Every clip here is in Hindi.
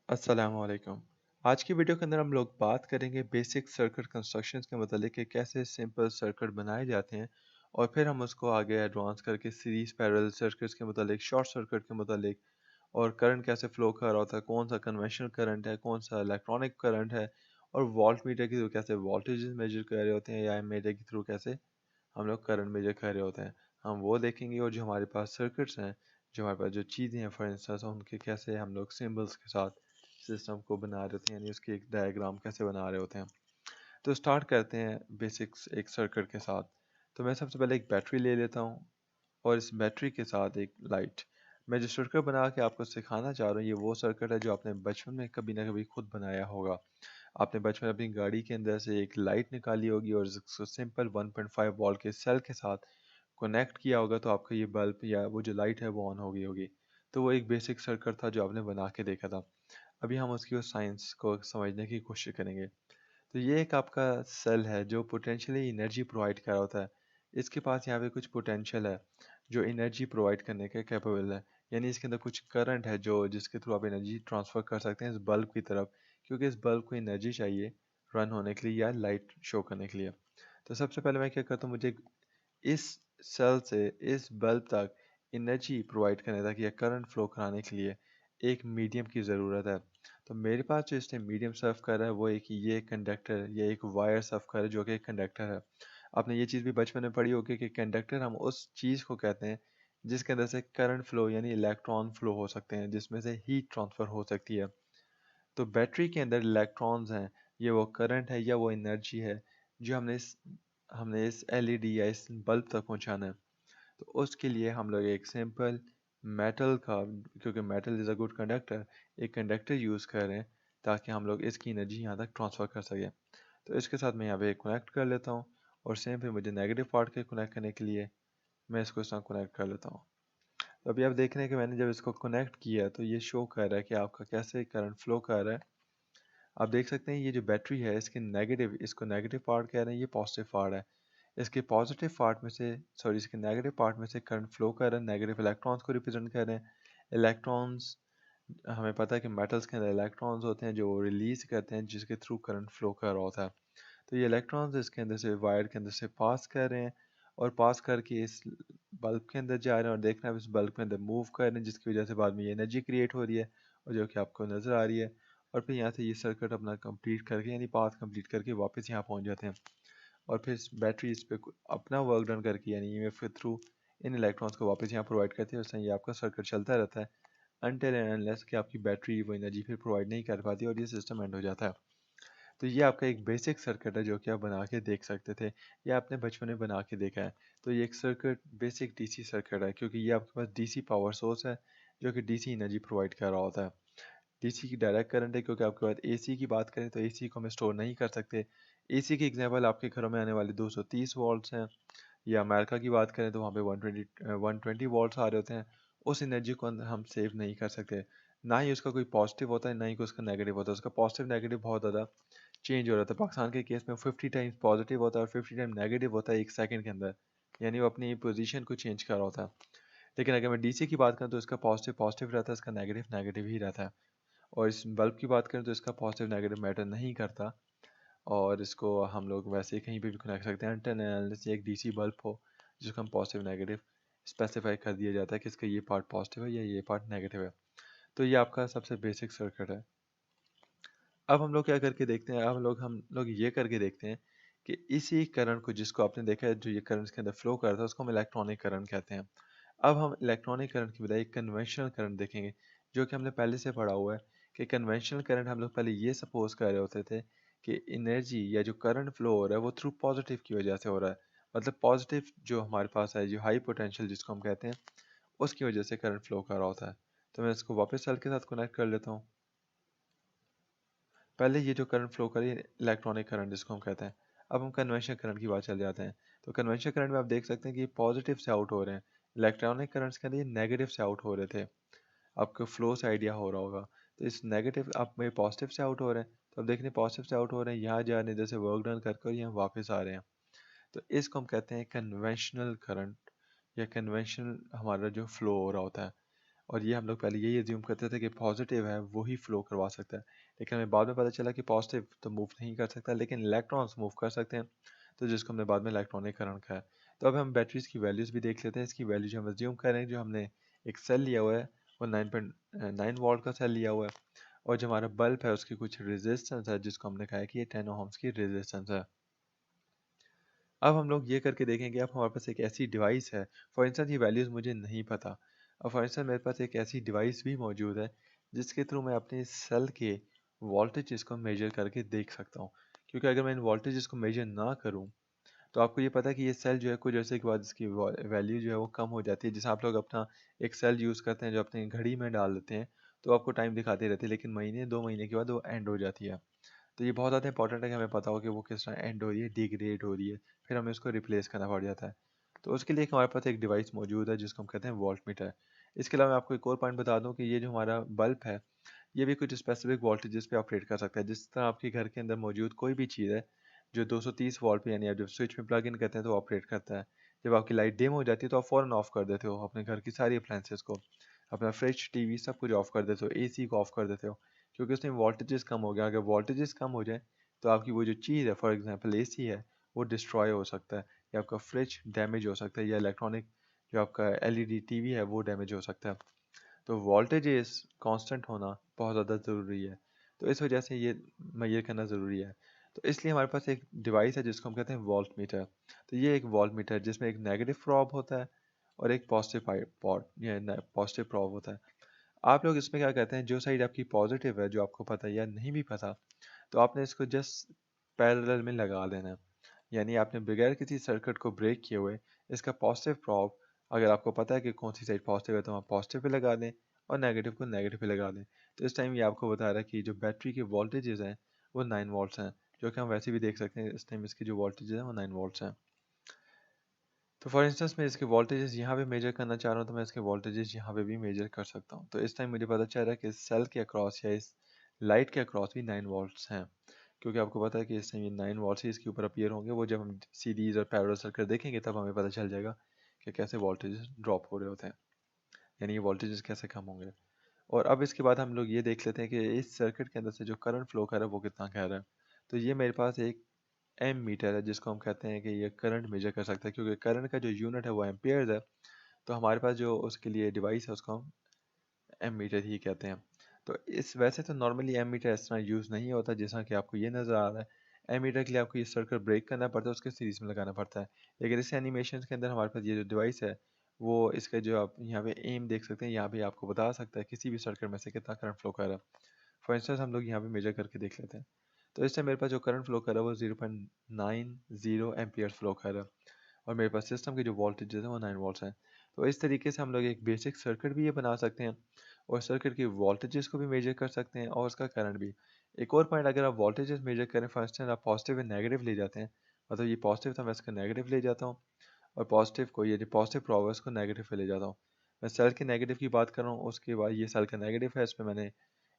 अस्सलामुअलैकुम। आज की वीडियो के अंदर हम लोग बात करेंगे बेसिक सर्किट कंस्ट्रक्शंस के मतलब कि कैसे सिंपल सर्किट बनाए जाते हैं और फिर हम उसको आगे एडवांस करके सीरीज पैरेलल सर्किट्स के मतलब शॉर्ट सर्किट के मतलब और करंट कैसे फ्लो कर रहा होता है, कौन सा कन्वेंशनल करंट है, कौन सा इलेक्ट्रॉनिक करंट है और वोल्ट मीटर के थ्रू कैसे वोल्टेज मेजर कर रहे होते हैं या एमीटर के थ्रू कैसे हम लोग करंट मेजर कर रहे होते हैं। हम वो देखेंगे और जो हमारे पास सर्किट्स हैं, जो हमारे पास जो चीज़ें हैं फॉर इंस्टेंस उनके कैसे हम लोग सिंबल्स के साथ सिस्टम को बना रहे होते हैं, यानी उसकी एक डायग्राम कैसे बना रहे होते हैं। तो स्टार्ट करते हैं बेसिक्स एक सर्किट के साथ। तो मैं सबसे पहले एक बैटरी ले लेता हूँ और इस बैटरी के साथ एक लाइट। मैं जो सर्किट बना के आपको सिखाना चाह रहा हूँ ये वो सर्किट है जो आपने बचपन में कभी ना कभी खुद बनाया होगा। आपने बचपन में अपनी गाड़ी के अंदर से एक लाइट निकाली होगी और उसको सिंपल 1.5 वोल्ट के सेल के साथ कनेक्ट किया होगा तो आपका ये बल्ब या वो जो लाइट है वो ऑन हो गई होगी। तो वो एक बेसिक सर्किट था जो आपने बना के देखा था। अभी हम उसकी उस साइंस को समझने की कोशिश करेंगे। तो ये एक आपका सेल है जो पोटेंशियली एनर्जी प्रोवाइड कर रहा होता है। इसके पास यहाँ पे कुछ पोटेंशियल है जो एनर्जी प्रोवाइड करने के कैपेबल है। यानी इसके अंदर कुछ करंट है जो जिसके थ्रू आप एनर्जी ट्रांसफ़र कर सकते हैं इस बल्ब की तरफ, क्योंकि इस बल्ब को एनर्जी चाहिए रन होने के लिए या लाइट शो करने के लिए। तो सबसे पहले मैं क्या करता हूँ, मुझे इस सेल से इस बल्ब तक एनर्जी प्रोवाइड करने तक या करंट फ्लो कराने के लिए एक मीडियम की ज़रूरत है। तो मेरे पास जो इसने मीडियम सर्व कर रहा है वो एक ये कंडक्टर या एक वायर सर्व कर रहा है जो कि एक कंडक्टर है। आपने ये चीज़ भी बचपन में पढ़ी होगी कि कंडक्टर हम उस चीज़ को कहते हैं जिसके अंदर से करंट फ्लो यानी इलेक्ट्रॉन फ्लो हो सकते हैं, जिसमें से हीट ट्रांसफ़र हो सकती है। तो बैटरी के अंदर इलेक्ट्रॉन्स हैं, ये वो करंट है या वो एनर्जी है जो हमने इस एलईडी या इस बल्ब तक पहुंचाना है। तो उसके लिए हम लोग एक सिंपल मेटल का, क्योंकि metal is a good conductor, एक कंडक्टर यूज़ कर रहे हैं ताकि हम लोग इसकी एनर्जी यहाँ तक ट्रांसफ़र कर सकें। तो इसके साथ मैं यहाँ पे कनेक्ट कर लेता हूँ और सेम फिर मुझे नेगेटिव पार्ट के कनेक्ट करने के लिए मैं इसको इस तरह कनेक्ट कर लेता हूँ। तो अभी आप देख रहे हैं कि मैंने जब इसको कनेक्ट किया तो ये शो कर रहा है कि आपका कैसे करंट फ्लो कर रहा है। आप देख सकते हैं ये जो बैटरी है इसके नेगेटिव, इसको नेगेटिव पार्ट कह रहे हैं, ये पॉजिटिव पार्ट है। इसके पॉजिटिव पार्ट में से सॉरी इसके नेगेटिव पार्ट में से करंट फ्लो कर रहा है, नेगेटिव इलेक्ट्रॉन्स को रिप्रेजेंट कर रहे हैं। इलेक्ट्रॉन्स, हमें पता है कि मेटल्स के अंदर इलेक्ट्रॉन्स होते हैं जो रिलीज करते हैं जिसके थ्रू करंट फ्लो कर रहा होता है। तो ये इलेक्ट्रॉन्स इसके अंदर से वायर के अंदर से पास कर रहे हैं और पास करके इस बल्ब के अंदर जा रहे हैं और देख रहे हैं इस बल्ब के अंदर मूव कर रहे हैं जिसकी वजह से बाद में ये एनर्जी क्रिएट हो रही है और जो कि आपको नज़र आ रही है। और फिर यहाँ से ये सर्किट अपना कंप्लीट करके यानी पाथ कंप्लीट करके वापस यहाँ पहुँच जाते हैं और फिर बैटरी इस पे अपना वर्क डन करके यानी ईएमएफ के थ्रू इन इलेक्ट्रॉन्स को वापस यहाँ प्रोवाइड करती है। उससे ये आपका सर्किट चलता रहता है अनटिल एंड अनलेस कि आपकी बैटरी वो एनर्जी फिर प्रोवाइड नहीं कर पाती और ये सिस्टम एंड हो जाता है। तो ये आपका एक बेसिक सर्किट है जो कि आप बना के देख सकते थे या आपने बचपन में बना के देखा है। तो ये एक सर्किट बेसिक डीसी सर्किट है क्योंकि ये आपके पास डीसी पावर सोर्स है जो कि डीसी एनर्जी प्रोवाइड कर रहा होता है। डीसी की डायरेक्ट करंट है क्योंकि आपके पास एसी की बात करें तो एसी को हम स्टोर नहीं कर सकते। एसी की एग्जांपल आपके घरों में आने वाले 230 वोल्ट्स हैं, या अमेरिका की बात करें तो वहाँ पे 120 वोल्ट्स आ रहे होते हैं। उस एनर्जी को हम सेव नहीं कर सकते। ना ही उसका कोई पॉजिटिव होता है ना ही कोई उसका नेगेटिव होता है। उसका पॉजिटिव नेगेटिव बहुत ज़्यादा चेंज हो रहा था। पाकिस्तान के केस में 50 टाइम्स पॉजिटिव होता है और 50 टाइम नेगेटिव होता है एक सेकंड के अंदर, यानी वो अपनी पोजीशन को चेंज कर रहा होता है। लेकिन अगर मैं डीसी की बात करूँ तो इसका पॉजिटिव पॉजिटिव रहता है, इसका नेगेटिव नेगेटिव ही रहता है। और इस बल्ब की बात करें तो इसका पॉजिटिव नेगेटिव मैटर नहीं करता और इसको हम लोग वैसे ही कहीं पे भी कनेक्ट सकते हैं अनटिल एंड अनलेस ये एक डीसी बल्ब हो जिसको हम पॉजिटिव नेगेटिव स्पेसिफाई कर दिया जाता है कि इसका ये पार्ट पॉजिटिव है या ये पार्ट नेगेटिव है। तो ये आपका सबसे बेसिक सर्किट है। अब हम लोग क्या करके देखते हैं, अब हम लोग ये करके देखते हैं कि इसी करंट को जिसको आपने देखा है जो ये करंट के अंदर फ्लो कर रहा था उसको हम इलेक्ट्रॉनिक करंट कहते हैं। अब हम इलेक्ट्रॉनिक करंट की बजाय कन्वेंशनल करंट देखेंगे जो कि हमने पहले से पढ़ा हुआ है कि कन्वेंशनल करंट हम लोग पहले ये सपोज कर रहे होते थे कि एनर्जी या जो करंट फ्लो हो रहा है वो थ्रू पॉजिटिव की वजह से हो रहा है। मतलब पॉजिटिव जो हमारे पास है जो हाई पोटेंशियल जिसको हम कहते हैं उसकी वजह से करंट फ्लो कर रहा होता है। तो मैं इसको वापस सेल के साथ कनेक्ट कर लेता हूँ। पहले ये जो करंट फ्लो करी इलेक्ट्रॉनिक करंट जिसको हम कहते हैं। अब हम कन्वेंशनल करंट की बात चल जाते हैं। तो कन्वेंशनल करंट में आप देख सकते हैं कि पॉजिटिव से आउट हो रहे हैं। इलेक्ट्रॉनिक करंट्स के अंदर ये नेगेटिव से आउट हो रहे थे। आपको फ्लो से आइडिया हो रहा होगा। तो इस नेगेटिव आप में पॉजिटिव से आउट हो रहे हैं तो अब देख रहे हैं पॉजिटिव से आउट हो रहे हैं, यहाँ जा रहे हैं, जैसे वर्क डन कर कर यहाँ वापस आ रहे हैं। तो इसको हम कहते हैं कन्वेंशनल करंट या कन्वेंशनल हमारा जो फ्लो हो रहा होता है। और ये हम लोग पहले यही एज्यूम करते थे कि पॉजिटिव है वही फ्लो करवा सकता है, लेकिन हमें बाद में पता चला कि पॉजिटिव तो मूव नहीं कर सकता लेकिन इलेक्ट्रॉन्स मूव कर सकते हैं, तो जिसको हमने बाद में इलेक्ट्रॉनिक करंट कहा है। तो अब हम बैटरीज की वैल्यूज़ भी देख लेते हैं। इसकी वैल्यू जो हम एज्यूम कर रहे हैं, जो हमने एक सेल लिया हुआ है वो 9.9 वोल्ट का सेल लिया हुआ है, और जो हमारा बल्ब है उसकी कुछ रेजिस्टेंस है जिसको हमने कहा है कि ये 10 ओहम्स की रेजिस्टेंस है। अब हम लोग ये करके देखेंगे, अब हमारे पास एक ऐसी डिवाइस है, फॉर इंस्टेंस ये वैल्यूज़ मुझे नहीं पता, और फॉर इंस्टेंस मेरे पास एक ऐसी डिवाइस भी मौजूद है जिसके थ्रू मैं अपने सेल के वोल्टेज को मेजर करके देख सकता हूँ। क्योंकि अगर मैं इन वोल्टेज को मेजर ना करूँ तो आपको ये पता है कि ये सेल जो है कुछ अर्से के बाद इसकी वैल्यू जो है वो कम हो जाती है। जैसे आप लोग अपना एक सेल यूज़ करते हैं जो अपनी घड़ी में डाल देते हैं, तो आपको टाइम दिखाती रहती है, लेकिन महीने 2 महीने के बाद वो एंड हो जाती है। तो ये बहुत ज़्यादा इंपॉर्टेंट है कि हमें पता हो कि वो किस तरह एंड हो रही है, डिग्रेड हो रही है, फिर हमें उसको रिप्लेस करना पड़ जाता है। तो उसके लिए हमारे पास एक डिवाइस मौजूद है जिसको हम कहते हैं वोल्ट मीटर। इसके अलावा मैं आपको एक और पॉइंट बता दूं कि ये जो हमारा बल्ब है, ये भी कुछ स्पेसिफिक वोल्टेजेस पे ऑपरेट कर सकता है। जिस तरह आपके घर के अंदर मौजूद कोई भी चीज़ है जो 230 वोल्ट पे, यानी आप जब स्विच में प्लग इन करते हैं तो ऑपरेट करता है। जब आपकी लाइट डिम हो जाती है तो आप फ़ौरन ऑफ कर देते हो अपने घर की सारी अप्लायंसेस को, अपना फ्रिज, टीवी सब कुछ ऑफ कर देते हो, एसी को ऑफ कर देते हो, क्योंकि उसमें वोल्टेजेस कम हो गया। अगर वोल्टेजेस कम हो जाए तो आपकी वो जो चीज़ है, फॉर एग्जांपल एसी है, वो डिस्ट्रॉय हो सकता है, या आपका फ्रिज डैमेज हो सकता है, या इलेक्ट्रॉनिक जो आपका एलईडी टीवी है वो डैमेज हो सकता है। तो वोल्टेजेस कांस्टेंट होना बहुत ज़्यादा ज़रूरी है। तो इस वजह से ये मेजर करना ज़रूरी है। तो इसलिए हमारे पास एक डिवाइस है जिसको हम कहते हैं वोल्ट मीटर। तो ये एक वोल्ट मीटर जिसमें एक नेगेटिव प्रोब होता है और एक पॉजिटिव पॉट या पॉजिटिव प्रोब होता है। आप लोग इसमें क्या कहते हैं, जो साइड आपकी पॉजिटिव है, जो आपको पता है या नहीं भी पता, तो आपने इसको जस्ट पैरेलल में लगा देना है। यानी आपने बगैर किसी सर्किट को ब्रेक किए हुए इसका पॉजिटिव प्रोब, अगर आपको पता है कि कौन सी साइड पॉजिटिव है तो आप पॉजिटिव पे लगा दें, और नेगेटिव को नेगेटिव पे लगा दें। तो इस टाइम ये आपको बता रहा है कि जो बैटरी के वोल्टेजेस हैं वो 9 वोल्ट्स हैं, जो कि हम वैसे भी देख सकते हैं इस टाइम इसकी जो वोल्टेज है वो 9 वोल्ट्स हैं। तो फॉर इंस्टेंस मैं इसके वोल्टेजेस यहाँ पे मेजर करना चाह रहा हूँ, तो मैं इसके वोल्टेजेस यहाँ पे भी मेजर कर सकता हूँ। तो इस टाइम मुझे पता चल रहा है कि इस सेल के अक्रॉस या इस लाइट के अक्रॉस भी 9 वोल्ट्स हैं, क्योंकि आपको पता है कि इस टाइम ये 9 वोल्ट्स ही इसके ऊपर अपीयर होंगे। वो जब हम सीरीज और पैरेलल सर्किट देखेंगे तब हमें पता चल जाएगा कि कैसे वोल्टेजेस ड्रॉप हो रहे होते हैं, यानी ये वोल्टेजेस कैसे कम होंगे। और अब इसके बाद हम लोग ये देख लेते हैं कि इस सर्किट के अंदर से जो करंट फ्लो कर रहा है वो कितना कह रहा है। तो ये मेरे पास एक एम मीटर है जिसको हम कहते हैं कि ये करंट मेजर कर सकता है, क्योंकि करंट का जो यूनिट है वो एम्पियर्स है। तो हमारे पास जो उसके लिए डिवाइस है उसको हम एम मीटर ही कहते हैं। तो इस वैसे तो नॉर्मली एम मीटर इस तरह यूज़ नहीं होता जैसा कि आपको ये नज़र आ रहा है। एम मीटर के लिए आपको ये सर्किट ब्रेक करना पड़ता है, उसके सीरीज में लगाना पड़ता है। लेकिन इस एनिमेशन के अंदर हमारे पास ये जो डिवाइस है वो इसका जो आप यहाँ पे एम देख सकते हैं, यहाँ पे आपको बता सकता है किसी भी सर्किट में से कितना करंट फ्लो कर रहा है। फॉर इंस्टेंस हम लोग यहाँ पे मेजर करके देख लेते हैं। तो इससे मेरे पास जो करंट फ्लो कर रहा है वो 0.90 एम्पियर फ्लो कर रहा है, और मेरे पास सिस्टम के जो वोल्टेजेस हैं वो 9 वोल्ट्स हैं। तो इस तरीके से हम लोग एक बेसिक सर्किट भी ये बना सकते हैं, और सर्किट की वोल्टेजेस को भी मेजर कर सकते हैं और उसका करंट भी। एक और पॉइंट, अगर आप वोल्टेजेस मेजर करें, फॉर इंस्टेंस आप पॉजिटिव एंड नेगेटिव ले जाते हैं, मतलब ये पॉजिटिव था मैं इसका नेगेटिव ले जाता हूँ, और पॉजिटिव को, ये जो पॉजिटिव प्रॉब है उसको नेगेटिव पे ले जाता हूँ। मैं सेल के नेगेटिव की बात कर रहा हूँ, उसके बाद ये सेल का नेगेटिव है, इसमें मैंने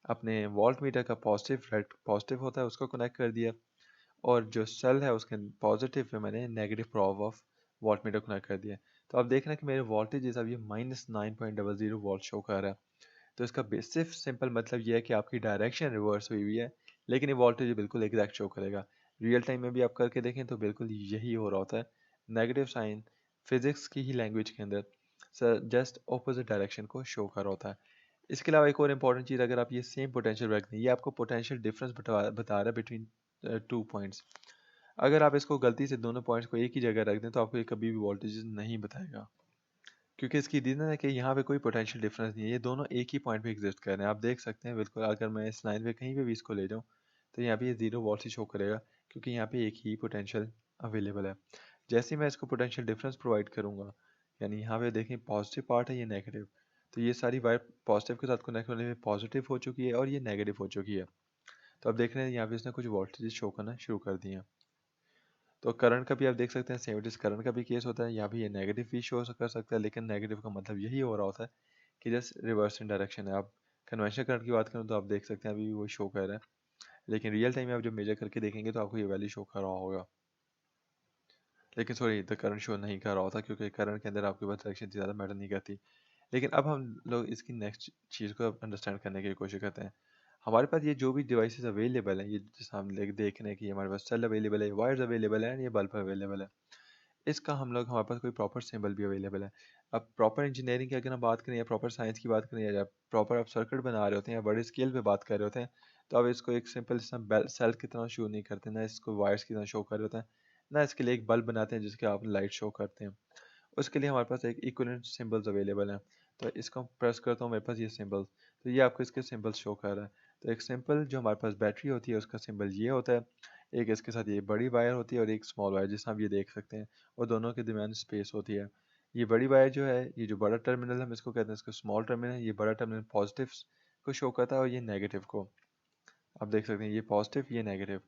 अपने वोल्ट मीटर का पॉजिटिव होता है उसको कनेक्ट कर दिया, और जो सेल है उसके पॉजिटिव पे मैंने negative probe of volt meter connect कर दिया। तो आप देख रहे हैं कि मेरे वोल्टेज अब ये -9.00 वोल्ट शो कर रहा है। तो इसका सिर्फ सिंपल मतलब ये है कि आपकी डायरेक्शन रिवर्स हुई हुई है, लेकिन ये वोल्टेज बिल्कुल एग्जैक्ट शो करेगा। रियल टाइम में भी आप करके देखें तो बिल्कुल यही हो रहा होता है। नेगेटिव साइन फिजिक्स की ही लैंग्वेज के अंदर सर जस्ट ऑपोजिट डायरेक्शन को शो कर रहा होता है। इसके अलावा एक और इम्पॉर्टेंट चीज़, अगर आप ये सेम पोटेंशियल रख दें, ये आपको पोटेंशियल डिफरेंस बता रहा है बिटवीन 2 पॉइंट्स। अगर आप इसको गलती से दोनों पॉइंट्स को एक ही जगह रख दें तो आपको ये कभी भी वोल्टेज नहीं बताएगा, क्योंकि इसकी रीज़न है कि यहाँ पे कोई पोटेंशियल डिफरेंस नहीं है, ये दोनों एक ही पॉइंट पे एग्जिस्ट कर रहे हैं। आप देख सकते हैं बिल्कुल, अगर मैं इस लाइन पे कहीं पे भी इसको ले जाऊँ तो यहाँ पे ये 0 वोल्ट ही शो करेगा, क्योंकि यहाँ पे एक ही पोटेंशियल अवेलेबल है। जैसे ही मैं इसको पोटेंशियल डिफरेंस प्रोवाइड करूँगा, यानी यहाँ पे देखें पॉजिटिव पार्ट है, ये नेगेटिव, तो ये सारी वायर पॉजिटिव के साथ कनेक्ट होने में पॉजिटिव हो चुकी है और ये नेगेटिव हो चुकी है। तो अब देख रहे हैं यहाँ पे इसने कुछ वोल्टेज शो करना शुरू कर दिए हैं। तो करंट का भी आप देख सकते हैं सेम, इट इज करंट का भी केस होता है, यहाँ भी ये नेगेटिव भी शो कर सकता है, लेकिन नेगेटिव का मतलब यही हो रहा होता है कि जस्ट रिवर्स इन डायरेक्शन है। आप कन्वेंशनल करंट की बात करें तो आप देख सकते हैं अभी भी वो शो कर रहा है, लेकिन रियल टाइम में आप जब मेजर करके देखेंगे तो आपको ये वैल्यू शो कर रहा होगा। लेकिन सॉरी, द करंट शो नहीं कर रहा होता, क्योंकि करंट के अंदर आपके पास डायरेक्शन ज़्यादा मैटर नहीं करती। लेकिन अब हम लोग इसकी नेक्स्ट चीज़ को अंडरस्टैंड करने की कोशिश करते हैं। हमारे पास ये जो भी डिवाइसेस अवेलेबल हैं, ये जैसे हम देख रहे हैं कि हमारे पास सेल अवेलेबल है, वायर्स अवेलेबल है, ये बल्ब अवेलेबल है। इसका हमारे पास कोई प्रॉपर सिंबल भी अवेलेबल है। अब प्रॉपर इंजीनियरिंग की अगर हम बात करें या प्रॉपर साइंस की बात करें या प्रॉपर आप सर्किट बना रहे होते हैं या बड़े स्केल पे बात कर रहे होते हैं, तो आप इसको एक सिंपल सेल की तरह शो नहीं करते, ना इसको वायर्स की तरह शो कर रहे होते हैं, ना इसके लिए एक बल्ब बनाते हैं जिसके आप लाइट शो करते हैं। उसके लिए हमारे पास एक इक्विवेलेंट सिंबल्स अवेलेबल हैं। तो इसको प्रेस करता हूँ, मेरे पास ये सिंबल्स, तो ये आपको इसके सिंबल्स शो कर रहा है। तो एक सिंपल जो हमारे पास बैटरी होती है उसका सिंबल ये होता है, एक इसके साथ ये बड़ी वायर होती है और एक स्मॉल वायर जिसमें आप ये देख सकते हैं, और दोनों के दरमियान स्पेस होती है। ये बड़ी वायर जो है, ये जो बड़ा टर्मिनल हम इसको कहते हैं, इसको स्मॉल टर्मिनल, ये बड़ा टर्मिनल पॉजिटिव को शो करता है और ये नेगेटिव को। आप देख सकते हैं ये पॉजिटिव ये नेगेटिव,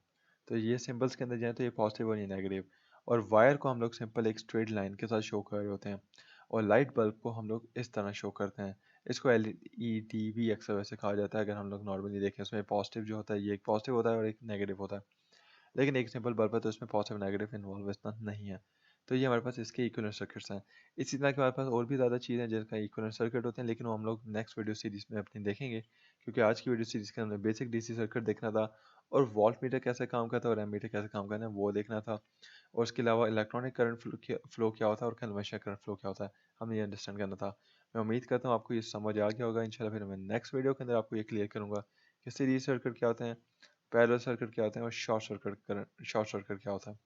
तो ये सिंबल्स के अंदर जाए तो ये पॉजिटिव और ये नेगेटिव। और वायर को हम लोग सिंपल एक स्ट्रेट लाइन के साथ शो कर रहे होते हैं, और लाइट बल्ब को हम लोग इस तरह शो करते हैं। इसको LED भी अक्सर वैसे कहा जाता है। अगर हम लोग नॉर्मली देखें, उसमें पॉजिटिव जो होता है ये एक पॉजिटिव होता है और एक नेगेटिव होता है, लेकिन एक सिंपल बल्ब है तो इसमें पॉजिटिव नेगेटिव इन्वॉल्व इतना नहीं है। तो ये हमारे पास इसके इक्विवेलेंट सर्किट्स हैं। इसी तरह के हमारे पास और भी ज़्यादा चीज़ें हैं जिनका इक्विवेलेंट सर्किट होते हैं, लेकिन वो हम लोग नेक्स्ट वीडियो सीरीज़ में अपनी देखेंगे, क्योंकि आज की वीडियो सीरीज़ के अंदर बेसिक DC सर्किट देखना था, और वॉल्ट मीटर कैसे काम करता है और एमीटर कैसे काम करता है वो देखना था, और उसके अलावा इलेक्ट्रॉनिक करंट फ्लो क्या होता है और कन्वेंशनल करंट फ्लो क्या होता है, हमें ये अंडरस्टैंड करना था। मैं उम्मीद करता हूँ आपको ये समझ आ गया होगा। इंशाल्लाह फिर मैं नेक्स्ट वीडियो के अंदर आपको ये क्लियर करूँगा कि सीरीज सर्किट क्या होते हैं, पैरेलल सर्किट क्या होते हैं, और शॉर्ट सर्किट क्या होता है।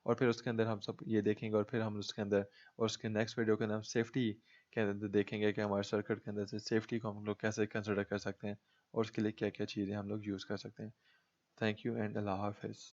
और फिर उसके अंदर हम सब ये देखेंगे, और फिर हम उसके अंदर और उसके नेक्स्ट वीडियो के अंदर हम सेफ्टी के अंदर देखेंगे कि हमारे सर्किट के अंदर से सेफ्टी को हम लोग कैसे कंसिडर कर सकते हैं और उसके लिए क्या क्या चीज़ें हम लोग यूज़ कर सकते हैं। थैंक यू एंड अल्लाह हाफिज़।